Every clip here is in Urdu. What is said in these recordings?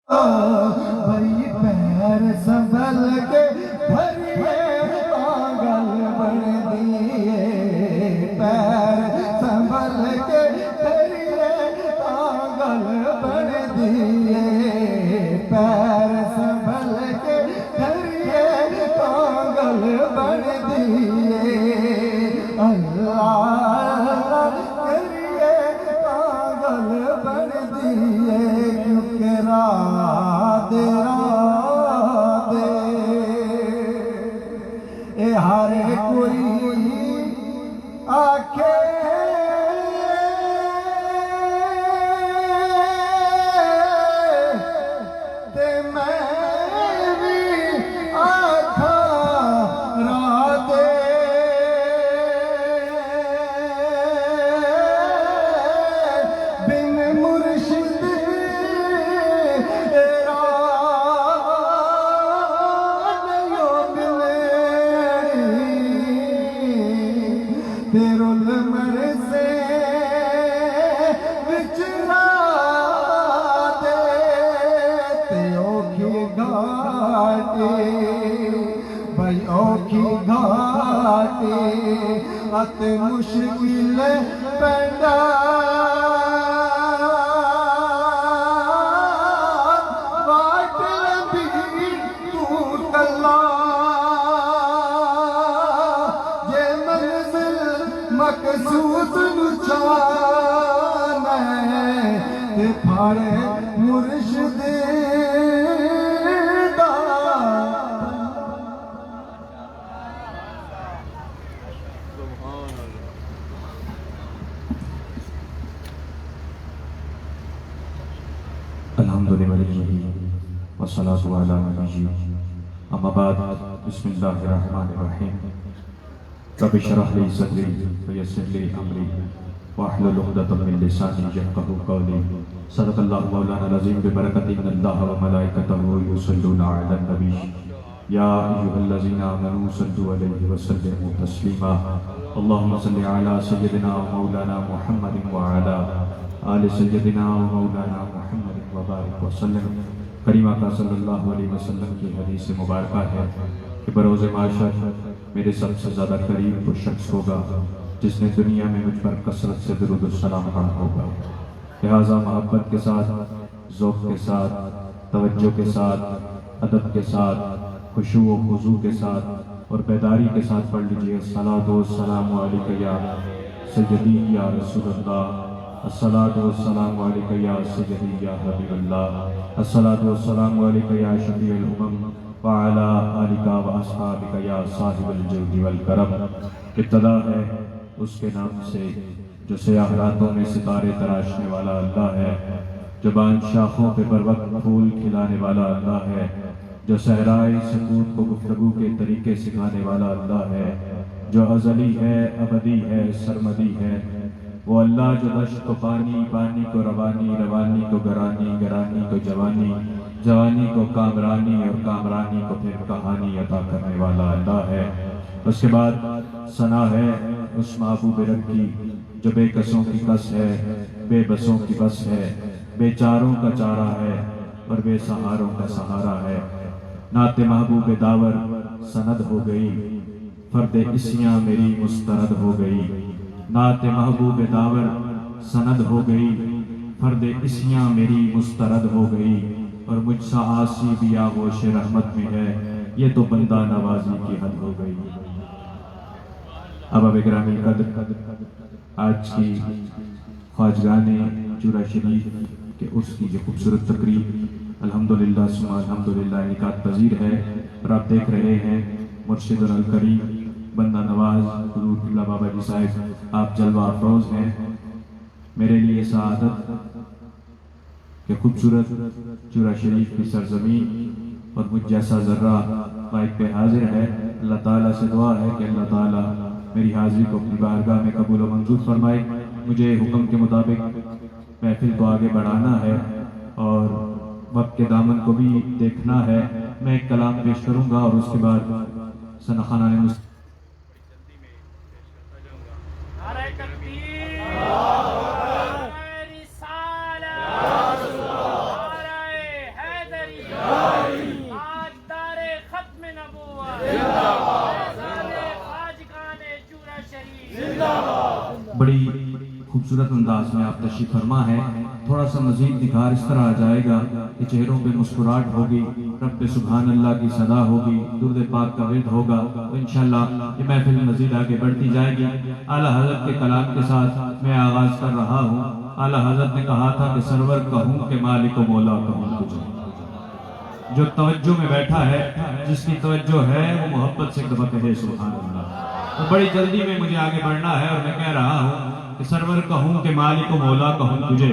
بھائی پیر سنبھل کے بھریے پاگل بڑھ دیے پیر سنبھل کے بھریے پاگل بڑھ دیے پیر سنبھل کے بھریے پاگل بڑھ دیے اللہ کریے پاگل بڑھ دیے کیونکہ رات اے ہر کوئی آکھے تے میں بھی آکھا رات بن مرشد تیرول مرسے وچرا دے تے اوکھی گھاٹے بھائی اوکھی گھاٹے ات مشکل پیندا واٹ لمبی تو کلا مقصود نچانا تے پھاڑے مرشد دا الحمدللہ والصلاة علی نبیہ اما بعد بسم اللہ الرحمن الرحیم رب اشرح لي صدري ويسر لي امري واحلل عقدة من لساني يفقهوا قولي صدق الله مولانا العظيم ببركة ان الله وملائكته يصلون على النبي يا ايها الذين امنوا صلوا عليه وسلموا تسليما اللهم صل على سيدنا ومولانا محمد وعلى آل سيدنا ومولانا محمد وبارك وسلم کریم آقا صلی اللہ علیہ وسلم کی حدیث مبارکہ ہے کہ بروز معاشر میرے سب سے زیادہ قریب وہ شخص ہوگا جس نے دنیا میں مجھ پر کثرت سے درود و سلام پڑھا ہوگا لہٰذا محبت کے ساتھ ذوق کے ساتھ توجہ کے ساتھ ادب کے ساتھ خشوع و خضوع کے ساتھ اور بیداری کے ساتھ پڑھ لیجئے الصلاۃ والسلام علیک یا سیدی یا رسول اللہ الصلاۃ والسلام علیک یا سیدی یا حبیب اللہ الصلاۃ والسلام علیک یا شفیع الامم وعلا آلکا و اصحابکا یا صاحب الجود والکرم ابتدا ہے اس کے نام سے جو سیاہ راتوں میں ستارے تراشنے والا اللہ ہے جو بان شاخوں پہ بر وقت پھول کھلانے والا اللہ ہے جو صحرائے سکوت کو گفتگو کے طریقے سکھانے والا اللہ ہے جو ازلی ہے ابدی ہے سرمدی ہے وہ اللہ جو دشت کو پانی پانی کو روانی روانی کو گرانی گرانی کو جوانی جوانی کو کامرانی اور کامرانی کو پھر کہانی عطا کرنے والا اللہ ہے اس کے بعد ثنا ہے اس محبوب رب کی جو بے کسوں کی کس ہے بے بسوں کی بس ہے بے چاروں کا چارہ ہے اور بے سہاروں کا سہارا ہے نعت محبوب داور سند ہو گئی فرد اسیاں میری مسترد ہو گئی نعت محبوب داور سند ہو گئی فرد اسیاں میری مسترد ہو گئی اور مجھ سا آسی بھی آغوش رحمت میں ہے یہ تو بندہ نوازی کی حد ہو گئی اب گرامی قدر آج کی خواجگان چورا شریف کے اس کی جو خوبصورت تقریب الحمدللہ ثم الحمدللہ انعقاد پذیر ہے اور آپ دیکھ رہے ہیں مرشد الکریم بندہ نواز حضور قبلہ بابا جی صاحب آپ جلوہ افروز ہیں میرے لیے سعادت کہ خوبصورت چورا شریف کی سرزمین اور مجھ جیسا ذرہ مائک پہ حاضر ہے اللہ تعالیٰ سے دعا ہے کہ اللہ تعالیٰ میری حاضری کو اپنی بارگاہ میں قبول و منظور فرمائے مجھے حکم کے مطابق محفل کو آگے بڑھانا ہے اور وقت کے دامن کو بھی دیکھنا ہے میں ایک کلام پیش کروں گا اور اس کے بعد سنخانہ نے تاجدار ختم نبوت فیضان خواجگان چورا شریف. بڑی خوبصورت انداز میں آپ تشریف فرما ہے. تھوڑا سا مزید نکھار اس طرح آ جائے گا کہ چہروں پہ مسکراہٹ ہوگی، رب سبحان اللہ کی صدا ہوگی، درود پاک کا ورد ہوگا، تو انشاءاللہ یہ محفل مزید آگے بڑھتی جائے گی. اعلیٰ حضرت کے کلام کے ساتھ میں آغاز کر رہا ہوں. اعلیٰ حضرت نے کہا تھا کہ سرور کہوں کہ مالک و مولا کہوں تجھے. جو توجہ میں بیٹھا ہے، جس کی توجہ ہے، وہ محبت سے کہے سبحان اللہ. تو بڑی جلدی میں مجھے آگے بڑھنا ہے اور میں کہہ رہا ہوں کہ سرور کہوں کہ مالک و مولا کہوں تجھے،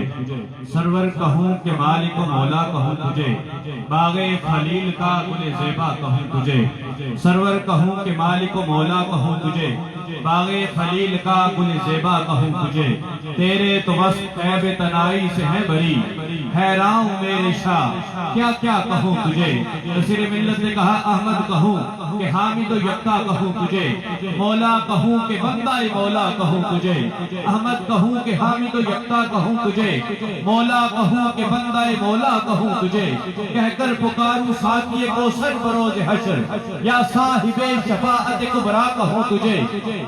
سرور کہوں کہ مالک و مولا کہوں تجھے، باغ خلیل کا گل زیبا کہوں تجھے، سرور کہوں کہ مالک و مولا کہوں تجھے، باغ خلیل کا گل زیبا کہوں تجھے. تیرے تو وصف عیب تنائی سے ہے بری، حیران میرے شاہ کیا کیا کہوں تجھے. نصیر ملت نے کہا احمد کہوں کہ حامد و یکتا کہوں تجھے، مولا کہوں کہ بندہ مولا کہوں تجھے، احمد کہوں کہ حامد و یکتا کہوں تجھے، مولا کہوں کہ بندہ مولا کہوں تجھے. کہہ کر پکاروں ساقی کوثر بروز حشر، یا صاحب شفاعت کبریٰ کہوں تجھے،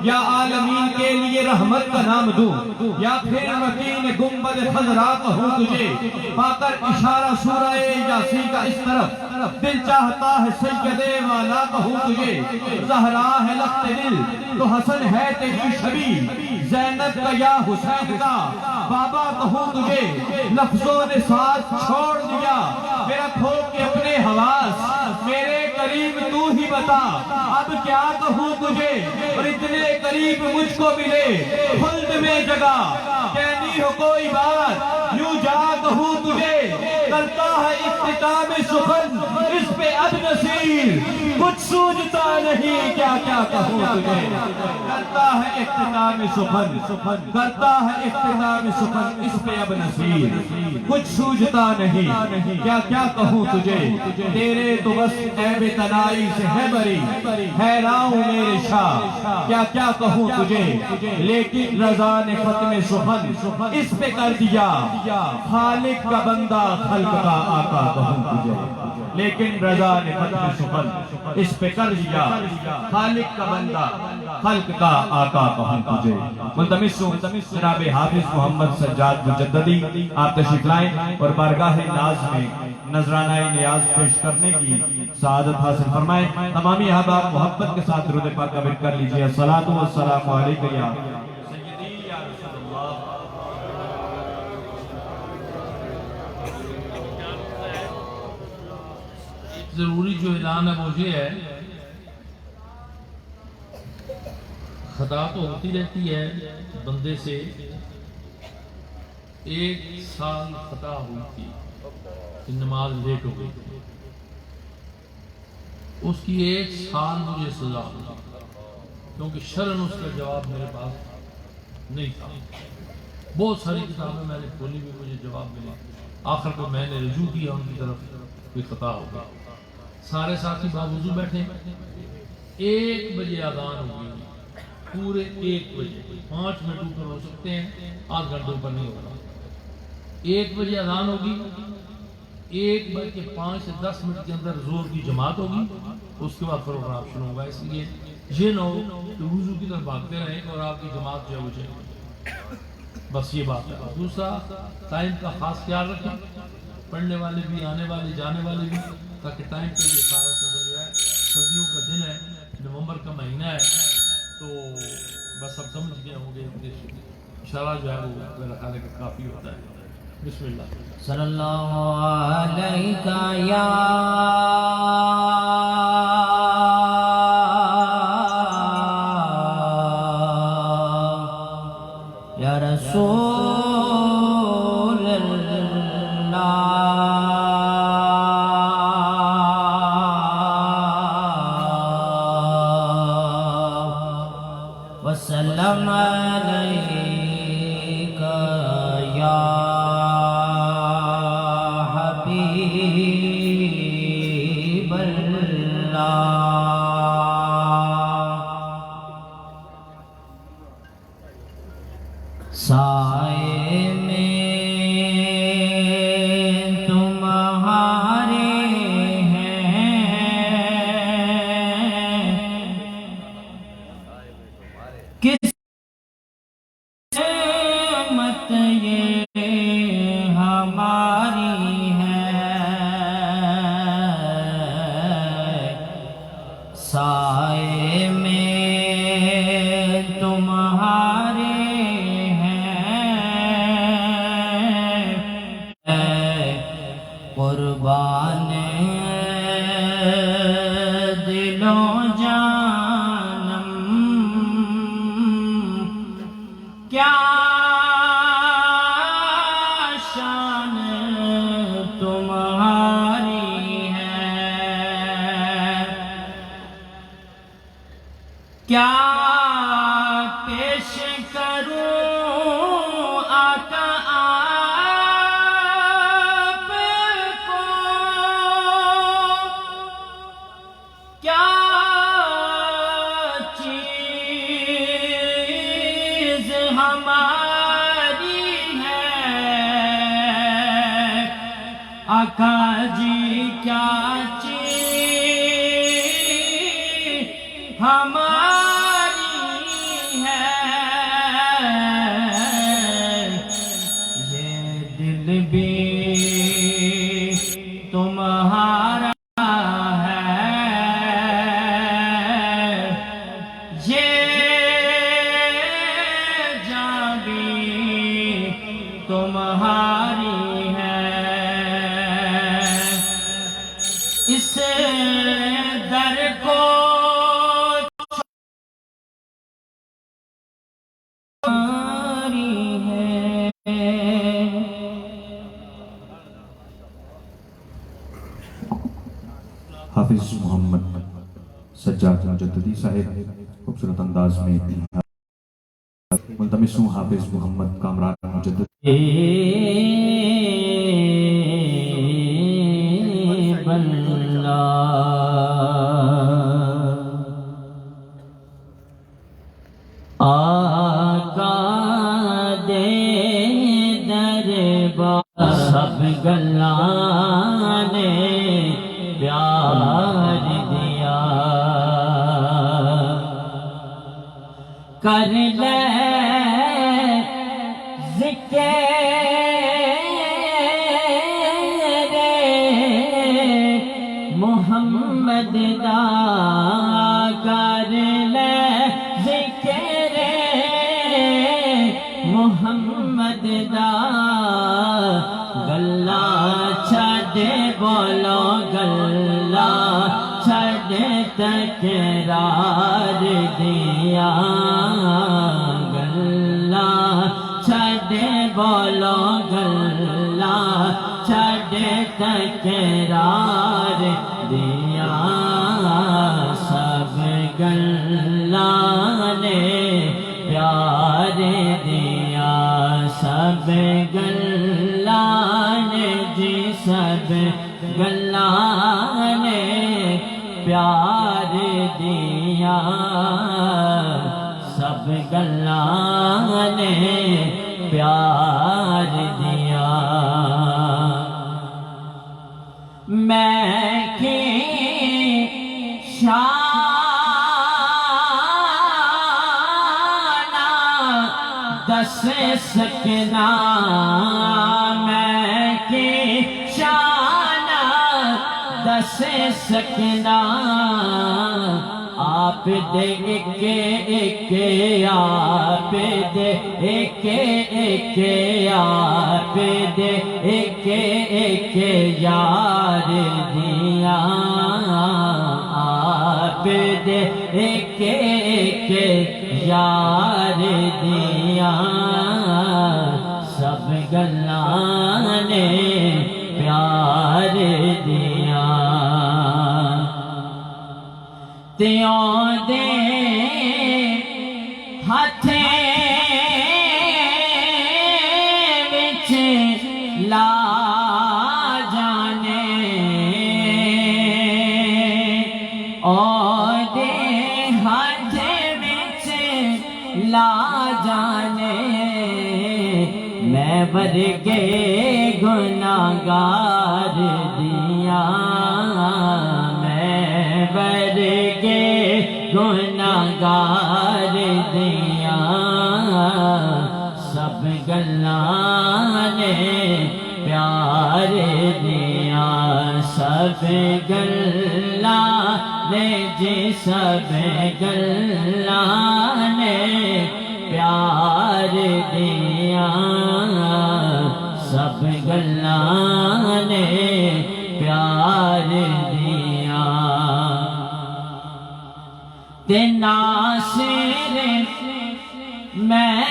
یا عالمین کے لیے رحمت کا نام دوں، یا پھر مکین گنبد خضرا کہوں تجھے. پا کر اشارہ سورہ یاسین کا اس طرف، دل چاہتا ہے سیدے والا کہوں تجھے. زہرا ہے لخت دل تو حسن ہے تیری شبیہ، زینب کا یا حسین کا بابا کہوں تجھے. لفظوں نے ساتھ چھوڑ دیا میرا کھو کے اپنے حواس، میرے قریب تو ہی بتا اب کیا کہوں تجھے. اور اتنے قریب مجھ کو ملے خلد میں جگہ، کہنی ہو کوئی بات یوں جا کہوں تجھے. کرتا ہے اختتام سخن اس پہ اب نصیر، کچھ سوجھتا نہیں کیا کیا کہوں تجھے. کرتا ہے اختتام سخن، کرتا ہے اختتام سخن اس پہ اب نصیر، کچھ سوجھتا نہیں کیا کیا کہوں تجھے. تیرے تو بس عیب تنائی سے ہے بری، حیران میرے شاہ کیا کیا کہوں تجھے. لیکن رضا نے ختم سخن اس پہ کر دیا، خالق کا بندہ خلق کا آقا کہوں تجھے. لیکن رضا نے ختم سخن اس پہ کر دیا، خالق کا بندہ خلق کا آقا کہوں تجھے. ملتمس ہوں جناب حافظ محمد سجاد مجددی آپ تشریف لائیں اور بارگاہ ناز میں نذرانہ نیاز پیش کرنے کی سعادت حاصل فرمائیں. تمامی احباب محبت کے ساتھ درود پاک کا ورد کر لیجئے. الصلاۃ والسلام علیک یا سیدی یا رسول اللہ. ضروری جو اعلان ہے وہ یہ ہے، خطا تو ہوتی رہتی ہے بندے سے. 1 سال خطا ہوئی تھی کہ نماز لیٹ ہو گئی تھی، اس کی 1 سال مجھے سزا ہوئی کیونکہ شرعاً اس کا جواب میرے پاس نہیں تھا. بہت ساری کتابیں میں نے کھولی بھی مجھے جواب ملا. آخر کو میں نے رجوع کیا ان کی طرف، کوئی خطا ہو گیا. سارے ساتھی باوضو بیٹھے، 1 بجے اذان ہوگی، پورے 1 بجے. 5 منٹ اوپر ہو سکتے ہیں، آدھ گھنٹے اوپر نہیں ہوگا. 1 بجے اذان ہوگی، 1:05 سے 10 منٹ کے اندر زور کی جماعت ہوگی، اس کے بعد پروگرام شروع ہوگا. اس لیے یہ نہ ہو کہ وضو کی طرف بھاگتے رہیں اور آپ کی جماعت جو ہے وہ چلے. بس یہ بات ہے. دوسرا، ٹائم کا خاص خیال رکھیں، پڑھنے والے بھی، آنے والے جانے والے بھی، تاکہ ٹائم پہ یہ سارا سفر جو ہے. سردیوں کا دن ہے، نومبر کا مہینہ ہے، تو بس اب سمجھ گئے ہوں گے اشارہ جو ہے وہ میرا خیال ہے کہ کافی ہوتا ہے. بسم اللہ. صلی اللہ علیہ یا رسول وسلم علیک یا حبیب اللہ. سائے میں تمہارے قربان دل و جانم کیا شان تمہاری ہے، کیا پیش کروں آقا آپ کو، کیا چیز ہماری ہے، آقا جی کیا چیز ہماری ہے، یہ دل بھی تمہارا ہے، یہ جاں بھی تمہاری ہے، اس در کو تمہاری ہے۔ حافظ محمد سجاد مجددی صاحب خوبصورت انداز میں ملتمس ہوں حافظ محمد کامران مجددی آقا دے دربار سب گلاں نے پیار دیا، کر لے ذکر محمد دا، کر لے ذکر محمد دا، گلا چھڈ بولو گلا چھڈ تکرار دیا، گلا چھڈ بولو گلا چھڈ تکرار دیا، سب گلاں نے پیار دیا، سب گلاں نے جی سب گلاں نے پیار دیا، سب گلاں نے پیار دیا، میں کی شان دس سکنا، میں کی شان دس سکنا، آپ دے ایک آپ دے ایک آپ دے ایک یار دیا، آپ دے ایک یار دیا، سب گلاں نے پیار دیا، تیوں دے ہتھیں وچ لا جانے، او دے ہاتھ وچ لا جانے، میں ورگے گناہگار دیا، میں ورگے گناہگار دیا، سب گلاں نے پیار دیا، سب گلاں نے جی سب گلاں نے پیار دیا، سب گلاں نے پیار دیا تے ناصر میں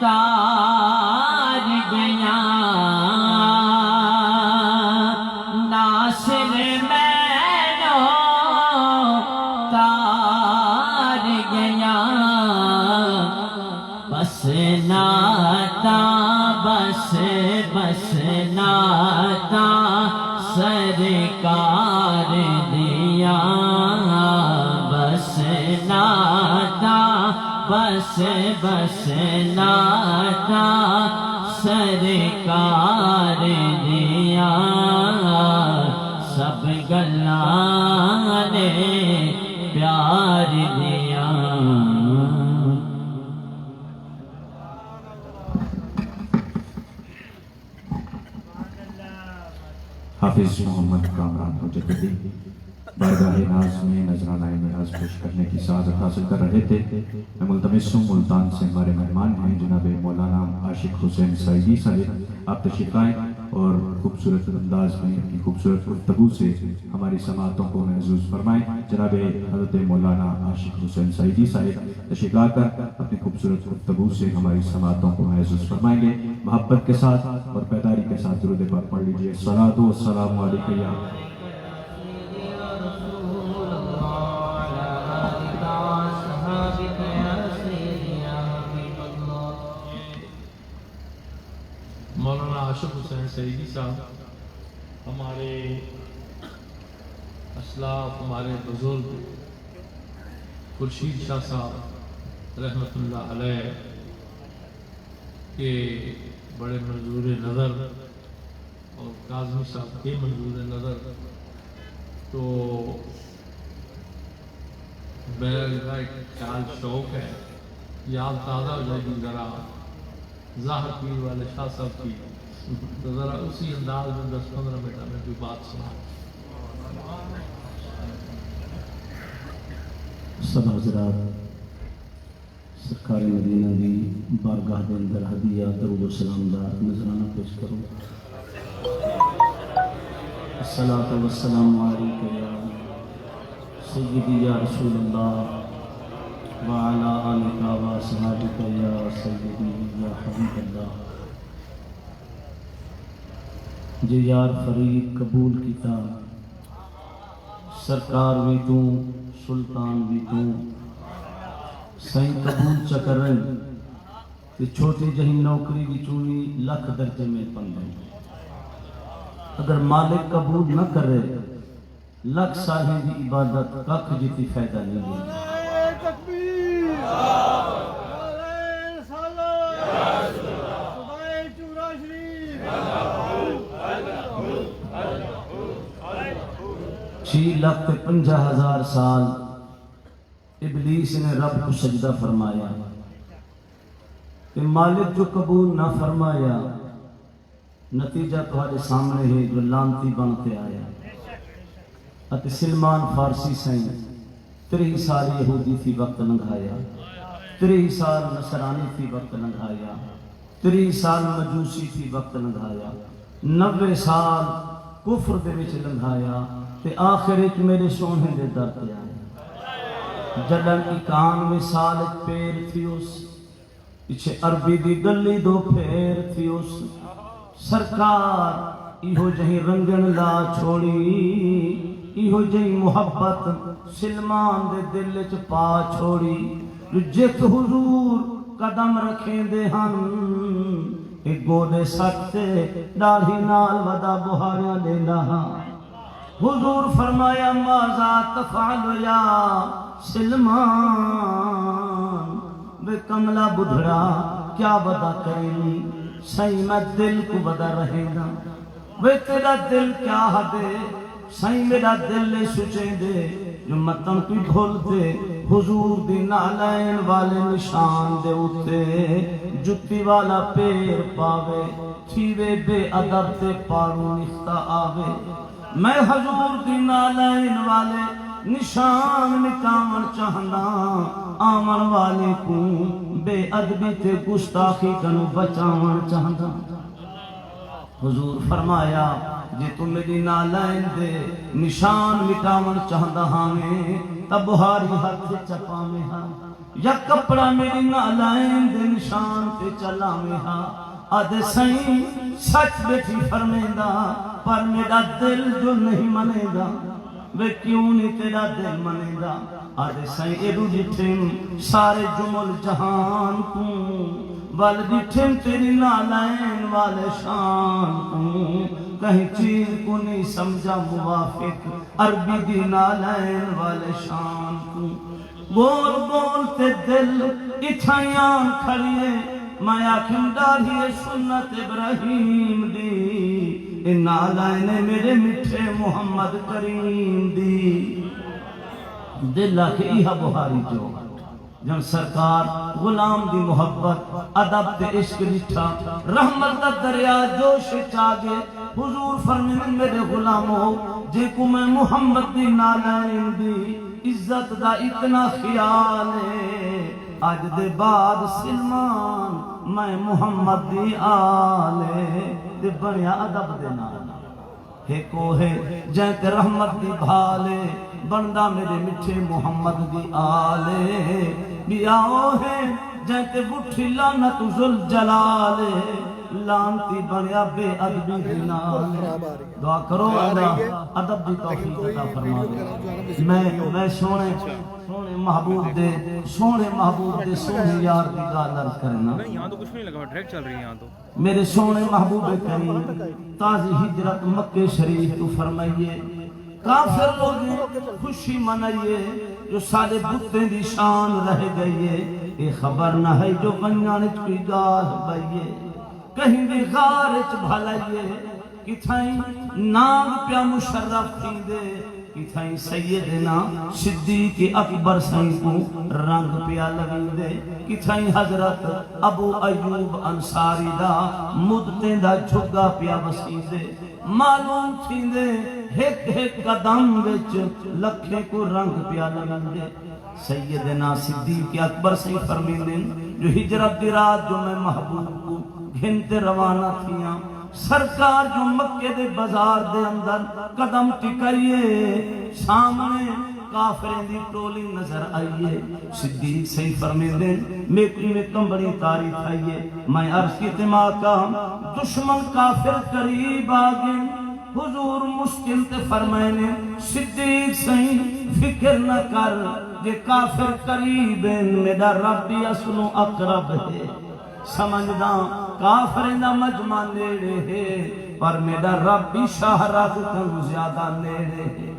تار گیا ناصر میں تار گیا بس ناتا بس بس ناتا سرکار دیا بس ناتا بس بس ناتا سرکار دیا سب گلاں نے پیار دیا حافظ محمد کامران مجددی بارگاہ ناز میں نذرانہ نیاز پیش کرنے کی سعادت حاصل کر رہے تھے۔ میں ملتمس ہوں ملتان سے ہمارے مہمان ہیں جناب مولانا عاشق حسین سعیدی صاحب، آپ تشریف لائیں اور خوبصورت انداز میں اپنی خوبصورت گفتگو سے ہماری سماعتوں کو محظوظ فرمائیں۔ جناب حضرت مولانا عاشق حسین سعیدی صاحب تشریف لا کر اپنی خوبصورت گفتگو سے ہماری سماعتوں کو محظوظ فرمائیں گے۔ محبت کے ساتھ اور بیداری کے ساتھ درود پاک پڑھ لیجیے۔ الصلاۃ والسلام علیک یا مولانا عاشق حسین سعیدی صاحب ہمارے اسلاف، ہمارے بزرگ خورشید شاہ صاحب رحمۃ اللہ علیہ کے بڑے منظور نظر اور کاظمی صاحب کے منظور نظر، تو میرا ایک خیال شوق ہے یاد تازہ ہو جائے گی ذرا ظاہر پیر والے شاہ صاحب کی، تو ذرا اسی انداز میں 10-15 منٹ میں کوئی بات سنا۔ سب حضرات سرکار مدینہ دی بارگاہ دے اندر ہدیہ درود و سلام دا نذرانہ پیش کروں۔ الصلاۃ والسلام علیک یا سیدی یا رسول اللہ وعلی آلک و اصحابک یا سیدی یا حبیب اللہ۔ جے یار فرید قبول کیتا سرکار بھی تو سلطان بھی تو سائیں قبول چکرن تے چھوٹی جہی نوکری بھی چوئی لکھ درجے میں پندن، اگر مالک قبول نہ کرے لکھ سالیں دی عبادت ککھ جیتی فائدہ نہیں ہے۔ چھ لاکھ تے 50,000 سال ابلیس نے رب کو سجدہ فرمایا کہ مالک جو قبول نہ فرمایا نتیجہ تمہارے سامنے ہے جو لانتی بنتے آیا۔ اتے سلمان فارسی سائیں 30 سال یہودی تھی وقت لنگھایا، 30 سال نصرانی تھی وقت لنگھایا، 30 سال مجوسی تھی وقت لنگھایا، 90 سال کفر دے وچ لنگھایا، تے آخر ایک میرے سونے دے در تے آیا۔ جدن 91 سال پیر تھی اس پیچھے عربی دی گلی دو پھیر تھی اس، سرکار ایہو جہی رنگن لا چھوڑی، ایہو جہی محبت سلمان دے دل چ پا چھوڑی، جو جت حضور قدم رکھیں دے ہن ایک گودے سکتے ڈاڑھی نال ودا بہاریاں لینا ہاں۔ حضور فرمایا ماذا تفعل یا سلمان، بے کملہ بدھڑا کیا ودا کریں، سائیں میں دل کو ودا رہے گا، بے تیرا دل کیا دے، سائیں میرا دل لے سچیں دے، جو متن کوئی بھول دے، حضور دی نالین والے نشان دے اتے، جتی والا پیر پاوے، تھیوے بے ادب تے پارو نکتا آوے، میں حضور دی نالین والے نشان نکامن چاہنا، آمن والے کو بے ادبی تے گستاخی کنو بچاون چاہندا حضور فرمایا جے تو میری نالائن دے نشان مٹاون چاہندا ہاں تب بہاری ہاتھ چپاویں ہاں یا کپڑا میری نالائن دے نشان تے چلاویں ہاں آدھے سائیں سچ بیٹھی فرمیندہ پر میرا دل جو نہیں منے گا وہ کیوں نہیں تیرا دل منے گا آدھے سائیں ایڈو جٹھیں سارے جمل جہان کوں وال جٹھیں تیری نالائن والے شان کوں کہیں چیز کو نہیں سمجھا موافق عربی دی نالائن والے شان کوں بول بول تے دل اتھائیاں کھڑیے میں آکھن ڈاڑھی سنت ابراہیم دی اے نالائن میرے میٹھے محمد کریم دی دل آکھے ایہا بہاری جو جن سرکار غلام دی محبت ادب تے عشق لٹھا رحمت دا دریا جوش چاگے حضور فرمین میرے غلاموں جے کو میں محمد دی نالائن دی عزت دا اتنا خیال ہے آج دے بعد سلمان میں محمد دی آلے دے بڑیا ادب دے نال ہے کوہے جائے رحمت دی بھالے بندہ میرے میٹھے محمد دی آلے بیاؤ ہے جائے بٹھی لعنت ذل جلالے لانتی بنیا بے ادبی دینالے دعا کرو اللہ ادب دی توفیق عطا فرما دے میں سونے محبوب دے سونے یار دی گال عرض کرنا یہاں تو کچھ نہیں لگا ٹریک چل رہی ہے یہاں تو میرے سونے محبوب کریم تازی ہجرت مکہ شریف تو فرمائیے کافر لوگ خوشی منائیے جو سارے بتیں دی شان رہ گئیے یہ خبر نہ ہے جو بنیانچ کوئی گال بائیے کہیں بھی غارچ بھلائیے کتھائیں نام پیا مشرف تھی دے کتھائیں سیدنا صدیق اکبر سائیں کو رنگ پیا لگی دے کتھائیں حضرت ابو ایوب انصاری دا مدتیں دا جھگا پیا وسیع دے معلوم تھی دے ایک قدم وچ لکھے کو رنگ پیا لگی دے سیدنا صدیق اکبر سائیں فرمیندے جو ہجرت دی رات جو میں محبوب کو گھنتے روانہ تھیاں سرکار جو مکے دے بازار دے اندر قدم ٹکائیے سامنے کافریں دی ٹولی نظر آئیے صدیق صحیح فرمیندے میں کم بڑی تاریخ آئیے میں عرض کی تماکہ دشمن کافر قریب آگئے حضور مشکل تے فرمائنے صدیق صحیح فکر نہ کر یہ کافر قریب میرا ربی اصل اقرب ہے سمجھدا کافرین دا مجمع نیڑے ہے پر میرا رب بھی شاہراہ کن زیادہ نیڑے ہے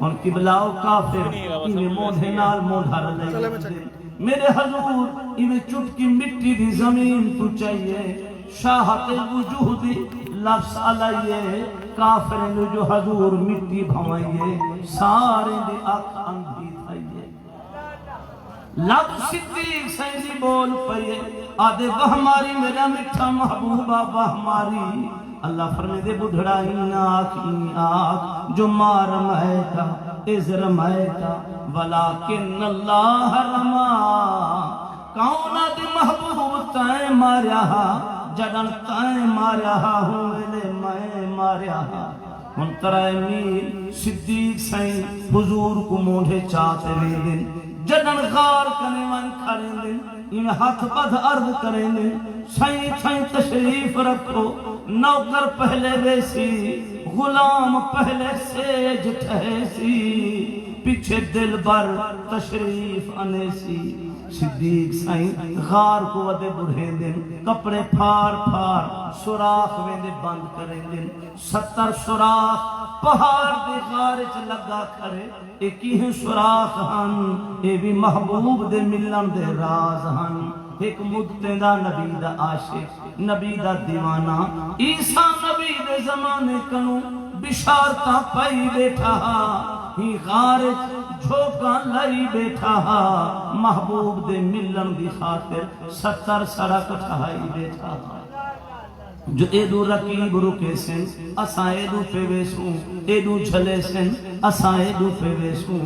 ان قبلاؤ کافر انہیں موڑے نال موڑھر لئے میرے حضور انہیں چٹکی مٹی دی زمین تو چاہیے شاہت وجودی لفظ علیے کافرین جو حضور مٹی بھوائیے سارے دی آنکھ اندھی تھائیے لب صدیق سیدی بول پئیے آدھے وہ ہماری میرا مٹھا محبوبہ وہ ہماری اللہ فرمے دے بدھڑائی آنکھ جو مار مائتا ازر مائتا ولیکن اللہ رما کونا دے محبوب تائیں ماریا جڑن تائیں ماریا ہوں ویلے میں ماریا منترہ میل صدیق سائیں حضور کو موڑے چاہتے لے دن جڑن غار کنے من کھڑیں دن ان ہاتھ بدھ عرض کریں دن سائیں سائیں تشریف رکھو نوکر پہلے بیسی غلام پہلے سیج ٹھہسی پیچھے دل بر تشریف انیسی صدیق سائیں غار کو ودے بڑھیں دن کپڑے پھار پھار سوراخ ویندے بند کریں دن 70 سوراخ پہاڑ دے غارچ لگا کھڑے ایک ہی سوراخ ہن اے بھی محبوب دے ملن دے راز ہن ایک مدتیں دا نبی دا عاشق نبی دا دیوانہ عیسیٰ نبی دے زمانے کنو بشارتہ پائی بیٹھا ہی غارچ جھوکاں لائی بیٹھا محبوب دے ملن دی خاطر 70 سڑک ٹھائی بیٹھا جو ایڈو رقیب رکے سن اساں ایڈو پہ ویسوں ایڈو جھلے سن اساں ایڈو پہ ویسوں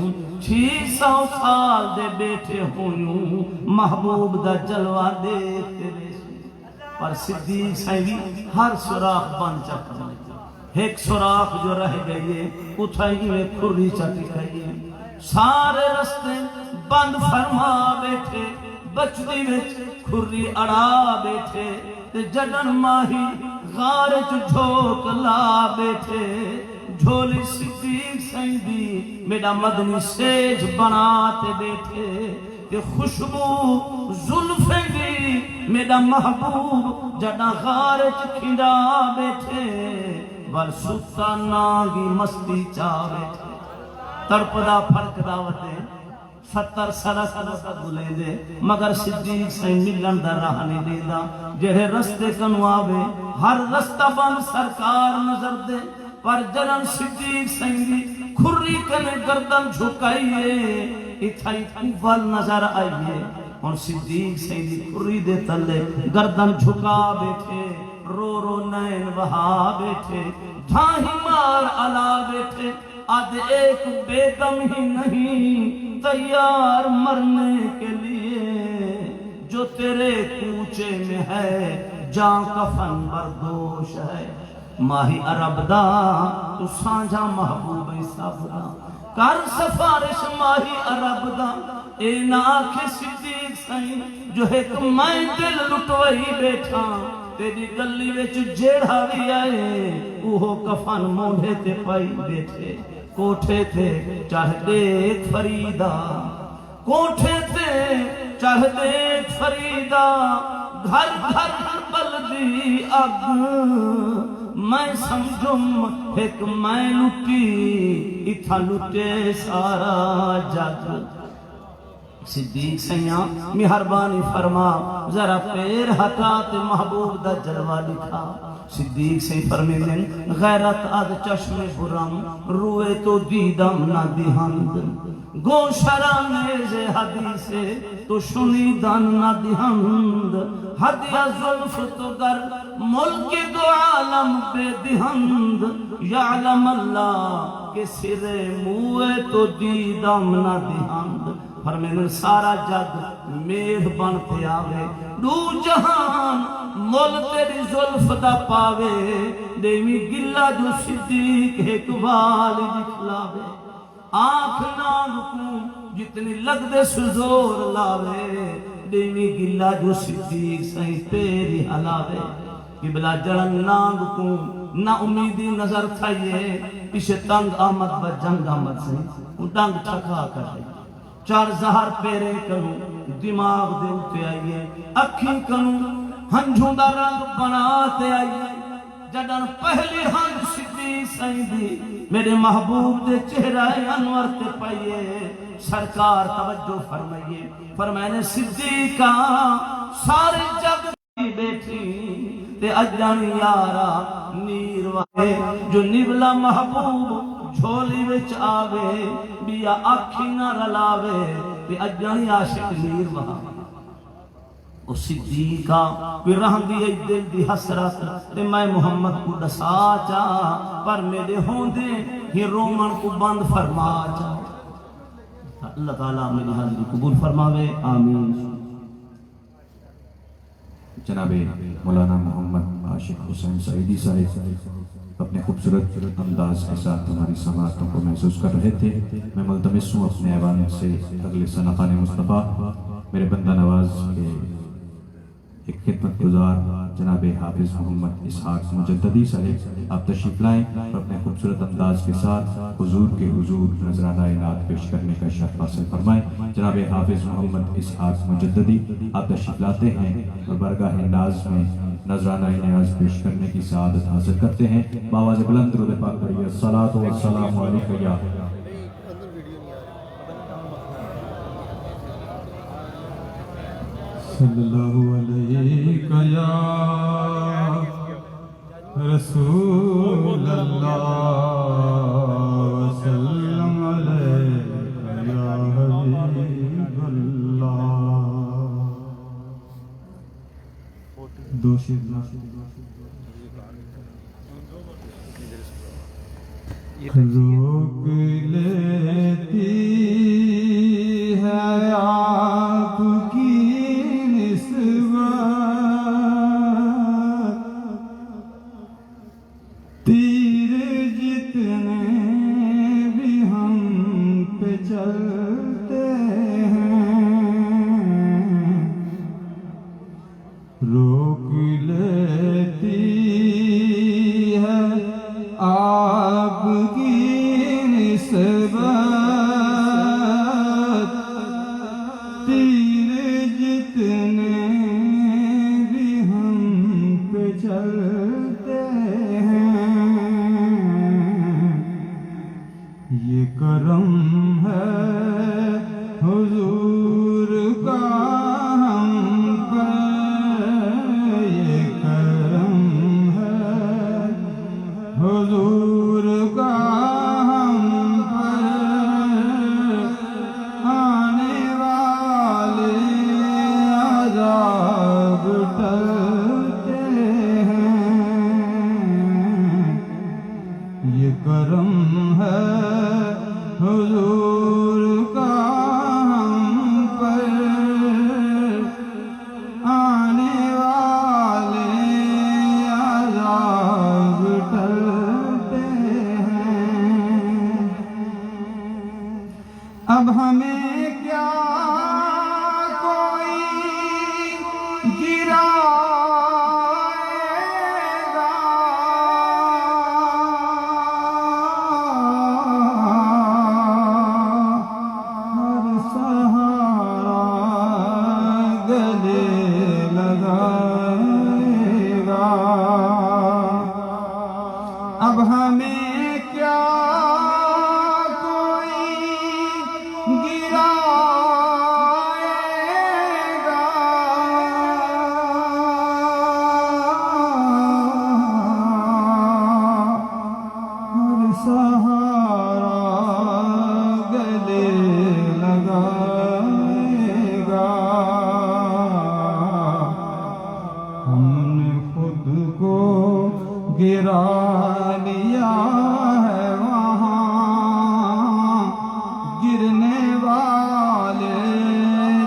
600 سال دے بیٹھے ہویوں محبوب دا جلوہ دیکھتے ویسوں پر صدیق سائیں ہر سوراخ بند چکر ایک سوراخ جو رہ گئے اتھائی میں کھری چکی گئی سارے رستے بند فرما بیٹھے بچتی وچ کھری اڑا بیٹھے تے جڈن ماہی غارج جھوک لا بیٹھے جھولی صدیق سائیں دی میرا مدنی سیج بناتے بیٹھے تے خوشبو زلفیں دی میرا محبوب جڈا غارج کھنڈا بیٹھے ور ستا ناگی مستی چاوے تڑپدا فرق داوتے 70 سڑا گلیں دے مگر صدیق سے ملن دا راہ نہیں دے دا جہے رستے کنو آوے ہر رستہ بند سرکار نظر دے پر جنن صدیق سے دی کھری کنے گردن جھکائیے اتھائی کوفل نظر آئیے اور صدیق سے دی کھری دے تلے گردن جھکا بیٹھے رو رو نین بہا بیٹھے جھاہی مار علا بیٹھے آج ایک بیگم ہی نہیں تیار مرنے کے لیے جو تیرے کوچے میں ہے جان کفن بردوش ہے ماہی عرب دا تو سانجھا محبوب سب دا کر سفارش ماہی عرب دا اے ناکھ صدیق سائیں جو ایک میں دل لٹوئی بیٹھا تیری گلی وچ جیڑا بھی آئے اوہو کفن مونڈے تے پائی بیٹھے کوٹھے تھے چاہ دیکھ فریدہ کوٹھے تھے چاہ دیکھ فریدہ گھر گھر بلدی اگ میں سمجھم ایک میں لٹی اتھا لٹے سارا جگ صدیق سیاں مہربانی فرما ذرا پیر ہٹا تے محبوب دا جلوہ لکھا صدیق سے فرمیدن غیرت اد چشم برم روئے تو دیدم نہ دیہند گوشرانے سے حدیثے تو شنیدن نہ دیہند حدیع ظلف تو گر ملک دو عالم بے دیہند یعلم اللہ کہ سر موئے تو دیدم نہ دیہند فرمیدن سارا جگ میہ بنتے آوے دو جہان مول تیری ظلف دا پاوے دیوی گلہ جو صدیق ایک والی دکھلاوے آنکھ نہ رکوں جتنی لگ دے سزور لاوے دیوی گلہ جو صدیق سائیں تیری حلاوے قبلہ جڑن نہ رکوں نہ امیدی نظر تھائیے پیچھے تنگ آمد و جنگ آمد سے ڈنگ ٹھکا کر چار زہر پیرے کروں دماغ دے اٹھے آئیے اکھی کروں ہنجھوں دا رنگ بناتے آئیے جدن پہلی ہنج صدیق سائیں دی میرے محبوب دے چہرہ انور تے پائیے سرکار توجہ فرمائیے فرمائنے صدیقہ سارے جگ کی بیٹھی تے اجانی یارا نیر وائے جو نبلا محبوب جھولی وچ آوے بیا آکھی نہ رلاوے تے اجانی عاشق نیر وہاں او صدیقہ کوئی رہن دی ای دل دی حسرت تے میں محمد کو دسا چا پر میرے ہوندے ہی رومن کو بند فرما چا اللہ تعالیٰ میری حاضری قبول فرماوے آمین جناب مولانا محمد عاشق حسین سعیدی صاحب اپنے خوبصورت انداز کے ساتھ ہماری سماعتوں کو محسوس کر رہے تھے میں ملتمس ہوں اپنے ایوان سے اگلے سنقان مصطفیٰ میرے بندہ نواز کے ایک خدمت گزار جناب حافظ محمد اسحاق مجددی صاحب آپ تشریف لائیں اور اپنے خوبصورت انداز کے ساتھ حضور کے حضور نذرانہ نعت پیش کرنے کا شرف حاصل فرمائیں جناب حافظ محمد اسحاق مجددی آپ تشریف لاتے ہیں اور برگاہ ناز میں نذرانہ نیاز پیش کرنے کی سعادت حاصل کرتے ہیں باواز بلند درود پاک پڑھیے الصلاۃ والسلام علیکہ یا صلی اللہ علیہ یا رسول اللہ وسلم علیہ یا حبیب اللہ دو شیر روک لیتی ہے آپ کی نسبت، تیر جتنے بھی ہم پہ چلتے ہیں، روک لیتی ہے آپ کی نسبت، تیر جتنے بھی ہم پہ چلتے ہیں، یہ کرم ہے حضور کا ہم پر، یہ کرم ہے حضور کا ہم پر، آنے والے عذاب ٹلتے ہیں، یہ کرم ہے حضور کا ہم پر، آنے والے عذاب ٹلتے ہیں۔ اب ہمیں کیا کوئی گرائے گا، ہر سہارا گلے لگائے گا، اب ہمیں کیا کوئی گرائے گا، ہر سہارا گلے لگائے گا، ہم نے خود کو گرا لیا ہے وہاں، گرنے والے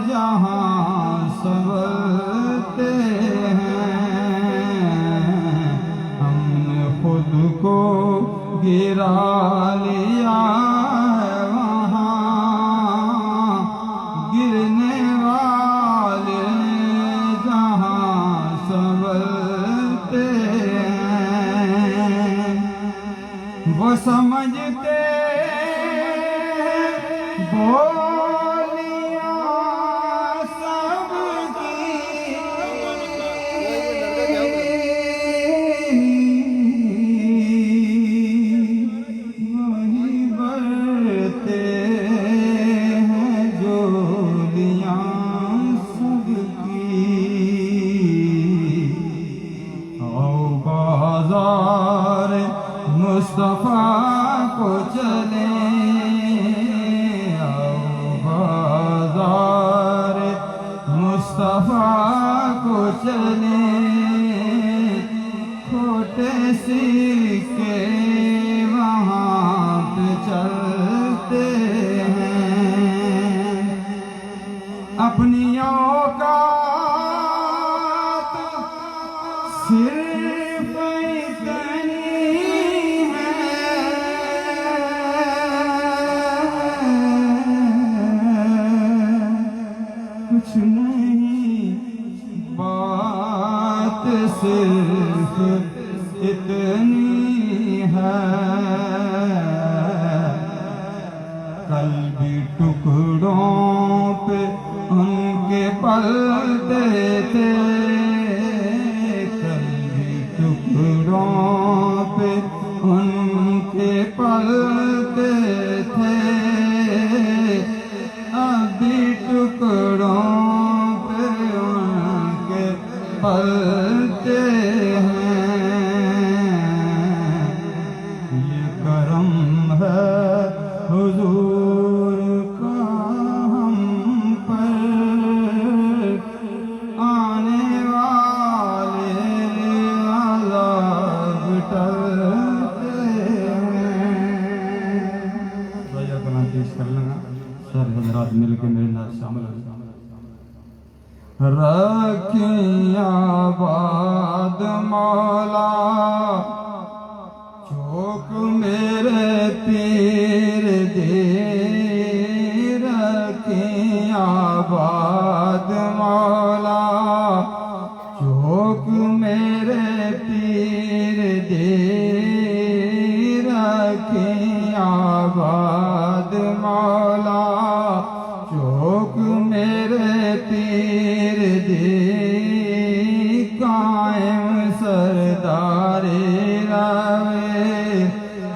جہاں سنبھلتے ہیں، ہم نے خود کو گرا لیا ہے وہاں، گرنے والے جہاں سنبھلتے ہیں، وہ سمجھتے بولیاں سب کی وہی برتے ہیں جولیاں سب کی، آؤ بازار مصطفیٰ کو چلیں، آؤ بازار مصطفیٰ کو چلیں، کھوٹے سکے وہاں پہ چلتے ہیں، اپنی اوقات صرف اتنی ہے، کچھ نہیں بات صرف اتنی ہے، کل بھی ٹکڑوں پہ ان کے پلتے تھے، کل بھی ٹکڑوں پہ ان کے پلتے تھے، ابھی ٹکڑوں پہ ان کے پلتے ہیں، یہ کرم ہے حضور کا ہم پر، آنے والے عذاب ٹلتے رکھیں آباد مولا چوک میرے پیر دے رکھیں آباد مولا چوک میرے پیر دے رکھیں آباد مولا چوک میرے پیر دے قائم سردار راوے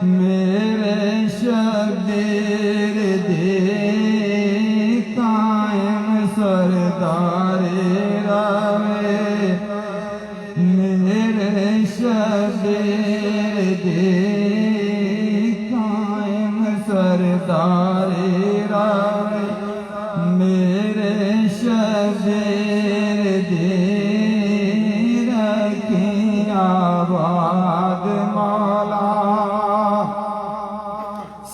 میرے شبیر دے قائم سردار راوے میرے شبیر دے قائم سردار راوے میرے شبیر دے رکھیں آباد مولا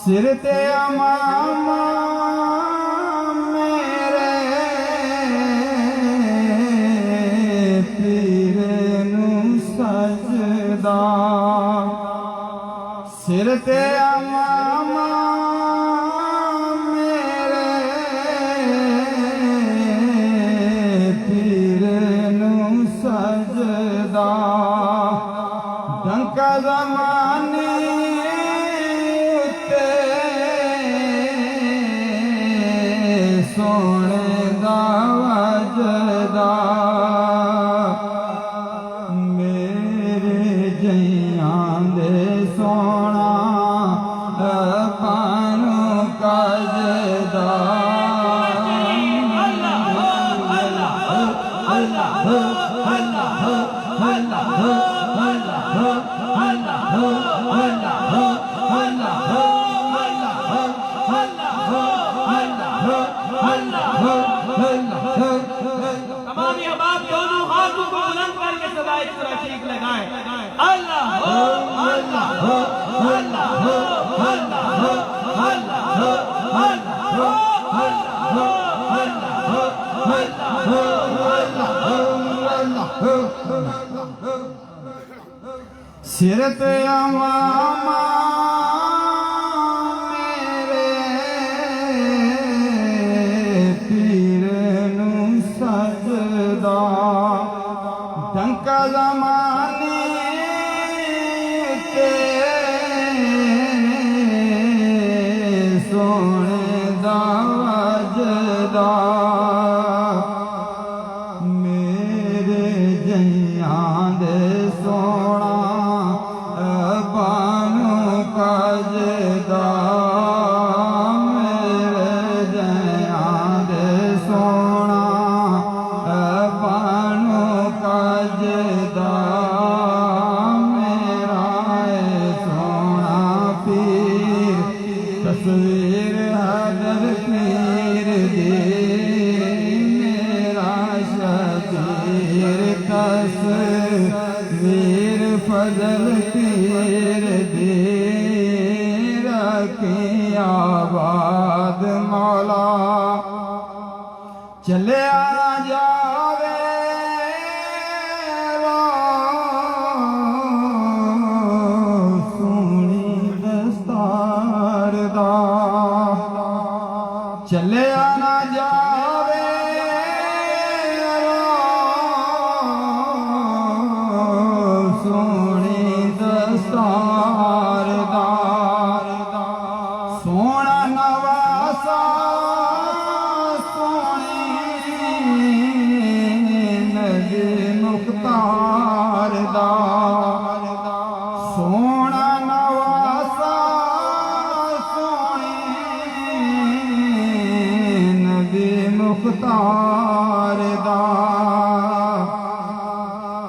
سر تے امام میرے پیر نو سجدہ سر تے امام ڈنکا زمانے اتے سونے دا وجدا میرے جیاں دے سونا پانو کجدا تمام احباب دونوں ہاتھوں کو بلند کر کے صدائے رشید لگائیں اللہ اللہ سرت امام میرے پیر نو سجدہ ڈنکا زمانے تے سونے دا وجدا میرے جیاں دے سونا بانو کجدا میرے جیاں دے سونا بانو کجدا میرا سونا پیر تصویر حیدر پیر دے میرا شبیر تصویر فضل پیر دے رکھیں آباد مولا چلے آ جاوے سونی دستار دا چلے آ جاوے سونی دستار دا سونا نواسا سونی نبی مختار دا سونا نواسا سونی نبی مختار دا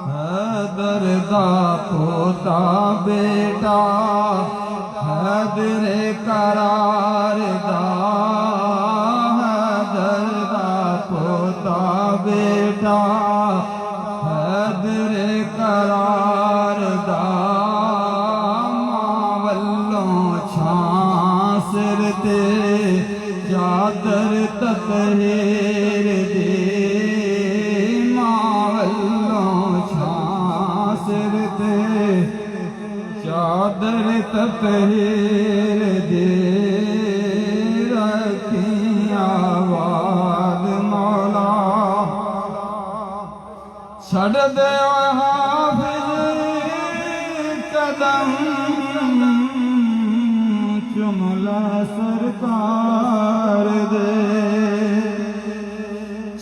حیدر دا پوتا بیٹا حیدر قرار دا حیدر دا پوتا بیٹا حیدر قرار دا ماولوں چھان سر تے چادر تطہیر دے چادر تطہیر دی رکھی آواز مولا چھڑ دے حافظ قدم چملا سرکار دے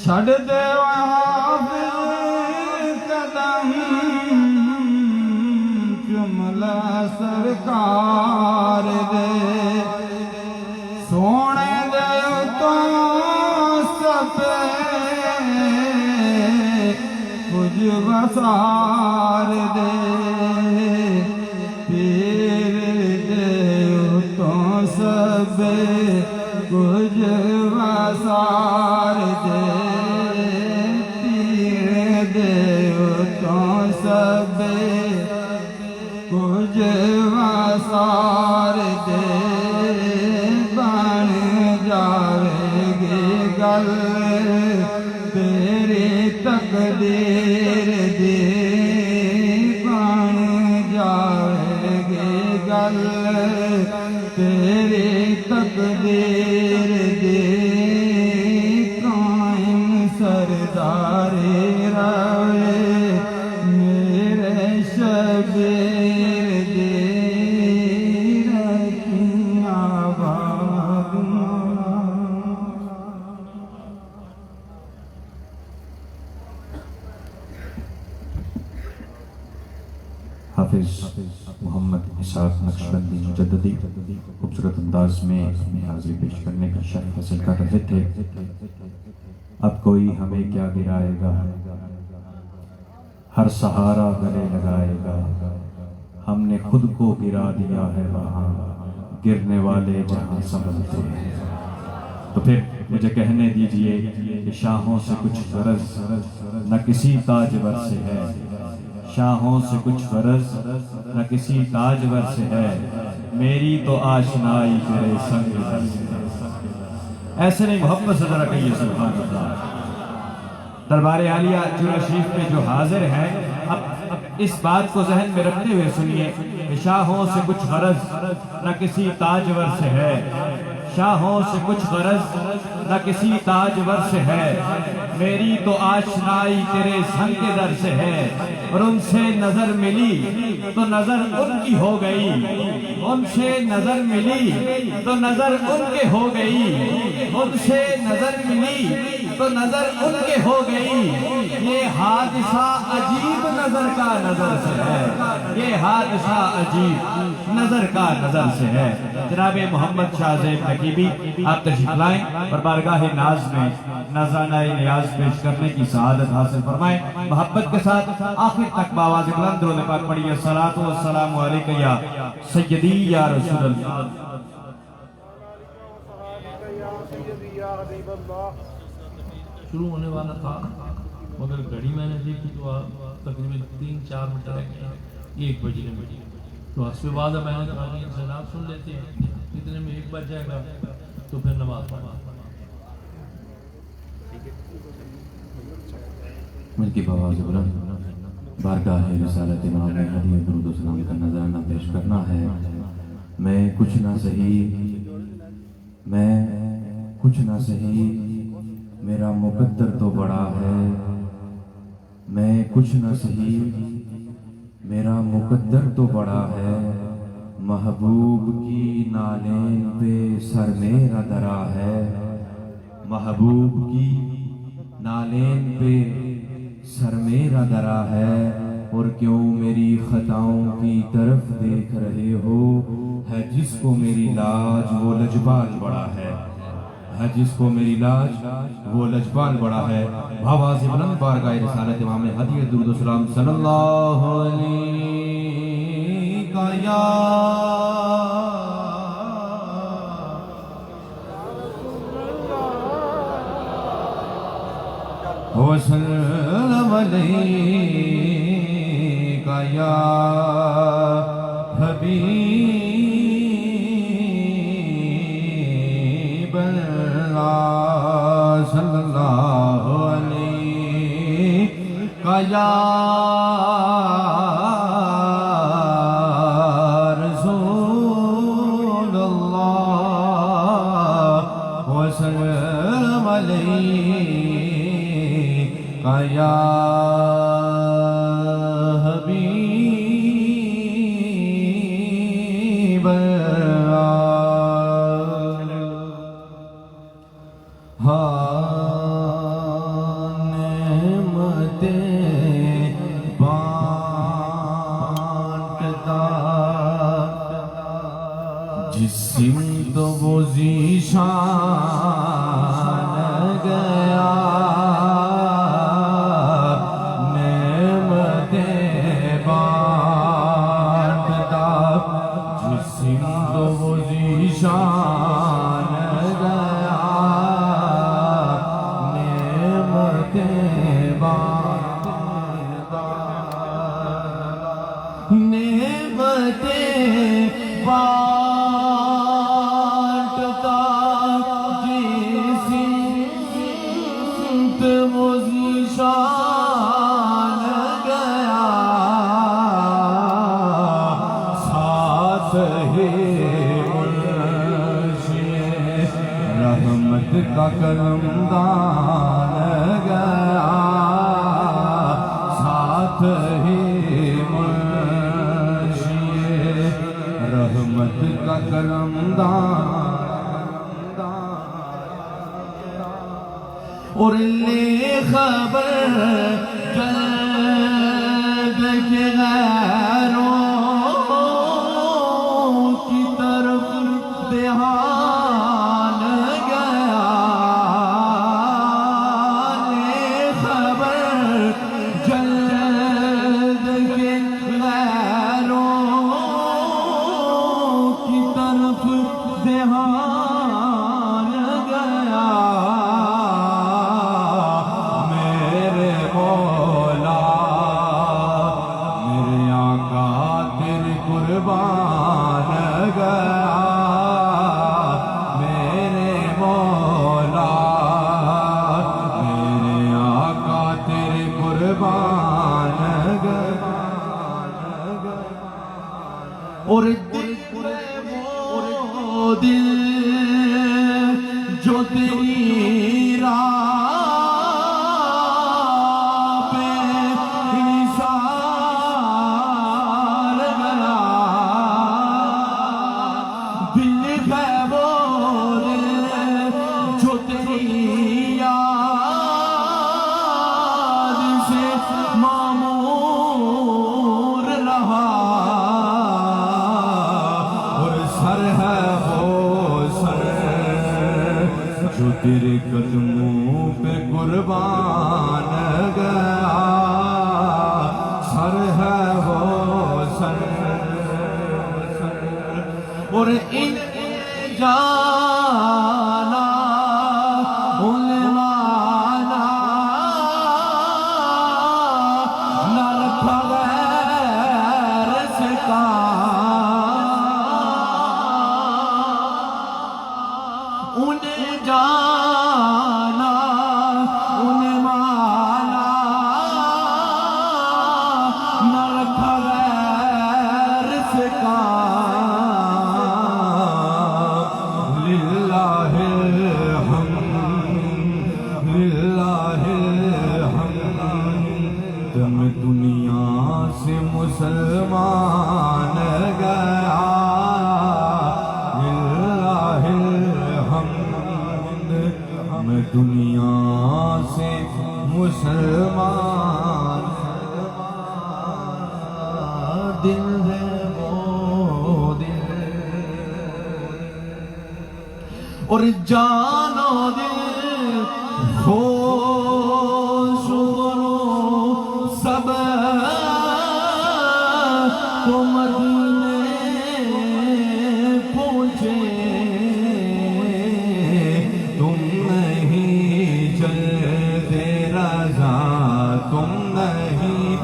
چھڑ دے حافظ قدم چملا سرکار دے سونے دے تو سپے کچھ وسار دے پیر دے تو سب کچھ وسار دے پیر دے تو سب کچھ وسار دے بن جاوے گی گل تیری تقدیر دی بن جاوے گی گل تیری تقدیر دی قائم سرداری روے میرے شبیر دی رکھی آباد مولا حافظ محمد اسحاق نقشبندی مجددی خوبصورت انداز میں اپنی حاضری پیش کرنے کا شرف حاصل کر رہے تھے. اب کوئی ہمیں کیا گرائے گا، ہر سہارا گلے لگائے گا. ہم نے خود کو گرا دیا ہے وہاں، گرنے والے جہاں سنبھلتے ہیں. تو پھر مجھے کہنے دیجئے کہ شاہوں سے کچھ غرض نہ کسی تاجور سے ہے، شاہوں سے کچھ غرض نہ کسی تاجور سے ہے، میری تو آشنائی تیرے سنگ در سے ہے. ایسے نہیں محبت سے ذرا کہیے سبحان اللہ. دربار عالیہ چورا شریف میں جو حاضر ہیں، اب اس بات کو ذہن میں رکھتے ہوئے سنیے کہ شاہوں سے کچھ غرض نہ کسی تاجور سے ہے، شاہوں سے کچھ غرض نہ کسی تاجور سے ہے، میری تو آشنائی تیرے سنگ کے در سے ہے. اور ان سے نظر ملی تو نظر ان کی ہو گئی، ان سے نظر ملی تو نظر ان کے ہو گئی، ان سے نظر ملی تو نظر ان کے ہو گئی. یہ حادثہ عجیب نظر کا نظر سے ہے، یہ حادثہ عجیب نظر کا نظر سے ہے. جناب محمد شاہ زیب نقیبی آپ تشریف لائیں اور بارگاہ ناز میں نذرانہ نیاز پیش کرنے کی سعادت حاصل فرمائیں. محبت کے ساتھ آخر تک باواز بلند درود پاک پڑھیے. الصلاۃ والسلام علیکہ یا سیدی یا رسول اللہ. شروع ہونے والا تھا مگر گھڑی میں نے دیکھی تو تقریباً 3-4 منٹ رہ گئے 1 بجے میں. تو حسب وعدہ میں نے کہا کہ جناب سن لیتے ہیں، اتنے میں 1 بج جائے گا تو پھر نماز پڑھا. ملکی بواز بلند بارگاہ رسالت امام مہدی درود و سلام کا نذرانہ پیش کرنا ہے. میں کچھ نہ سہی، میں کچھ نہ سہی، میرا مقدر تو بڑا ہے. میں کچھ نہ سہی، میرا مقدر تو بڑا ہے. محبوب کی نالین پہ سر میرا درا ہے، محبوب کی نالین پہ سر میرا درا ہے. اور کیوں میری خطاؤں کی طرف دیکھ رہے ہو، ہے جس کو میری لاج وہ لجبال بڑا ہے، ہے جس کو میری لاج وہ لجبال بڑا ہے. آواز بلند بارگاہ رسالت امام مہدی درود و سلام صلی اللہ علیہ یا وسلم علیک یا حبیب اللہ صلی اللہ علیہ یا جس سمت وہ ذیشان گیا نعمتیں بانٹتا جس سمت وہ ذیشان گیا نعمتیں بانٹتا نعمتیں بانٹتا جس سمت وہ ذیشان گیا ساتھ ہی منشی رحمت کا کرمدان گیا ساتھ ہی رحمت کا کرمدان اور لے خبر جلد کے غیروں کی طرف دھیان گیا لے خبر جلد کے غیروں دھیان گیا میرے مولا میرے آقا تیرے قربان گیا میرے مولا میرے آقا تیرے قربان گیا اور دل جو تیری راہ پہ نثار گیا دل ہے وہ دل جو تیری یاد سے معمور رہا اور سر ہے جو تیرے قدموں پہ قربان گیا سر ہے وہ سر اور ان جانا علمانا نہ رکھا غیر سے ان جانا ان مانا نہ رکھا غیر سے کام للہ الحمد للہ الحمد میں دنیا سے مسلمان گیا میں دنیا سے مسلمان دل ہے وہ دل اور جان و دل خوش سب کو مدینے پہنچے تم نہیں چلتے رضا تم نہیں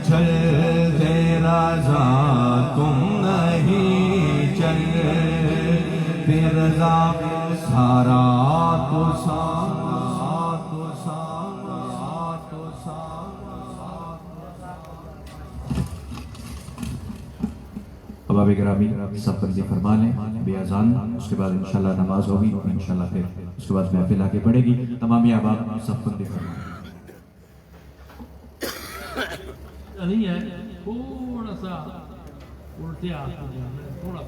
چلتے رضا تم نہیں چلتے رضا سارا تو اباب گرامی سب بندی فرما لیں بے اذان اس کے بعد انشاءاللہ نماز ہوگی انشاءاللہ پھر اس کے بعد محفل آگے بڑھے گی تمامی احباب سب بندی فرما نہیں ہے تھوڑا سا الٹے ہاتھ تھوڑا